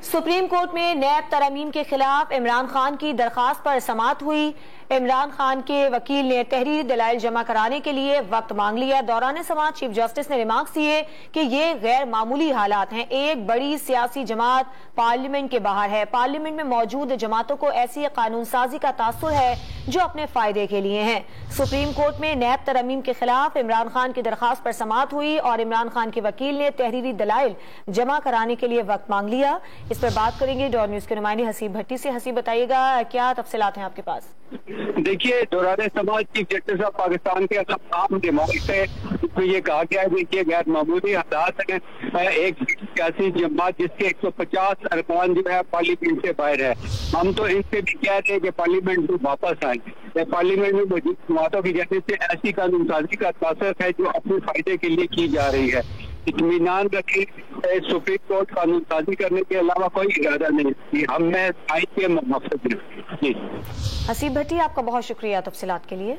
Supreme court में नैब तरमीम के खिलाफ इमरान खान की दरखास्त पर समाअत हुई। इमरान खान के वकील ने तहरीरी दलाइल जमा कराने के लिए वक्त मांग लिया। दौरान समाअत चीफ जस्टिस ने रिमार्क्स दिए कि ये गैर मामूली हालात हैं। एक बड़ी सियासी जमात पार्लियामेंट के बाहर है। पार्लियामेंट में मौजूद जमातों को ऐसी कानून साजी का तासुर है जो अपने फायदे के लिए है। सुप्रीम कोर्ट में नैब तरमीम के खिलाफ इमरान खान की दरखास्त पर समाअत हुई और इमरान खान के वकील ने तहरीरी दलाइल जमा कराने के लिए वक्त मांग लिया। इस पर बात करेंगे डॉन न्यूज के नुमाइंदे हसीब भट्टी से। हसीब, बताइएगा क्या तफसीलात हैं आपके पास? देखिए, दौरान समाज चीफ जस्टिस ऑफ पाकिस्तान के तमाम रिमार्क्स है, इसमें ये कहा गया है कि गैर मामूली हालात हैं। एक सियासी जमात जिसके 150 अरकान जो है पार्लियामेंट से बाहर है। हम तो इनसे भी कहते हैं कि पार्लियामेंट में वापस आए। पार्लियामेंट में मौजूद जमातों की जाने से ऐसी कानून साजी का तासर है जो अपने फायदे के लिए की जा रही है। इत्मीनान रखें, सुप्रीम कोर्ट कानून साजी करने के अलावा कोई इरादा नहीं। हमने आइन के मकसद। हसीब भट्टी, आपका बहुत शुक्रिया तफसीलात के लिए।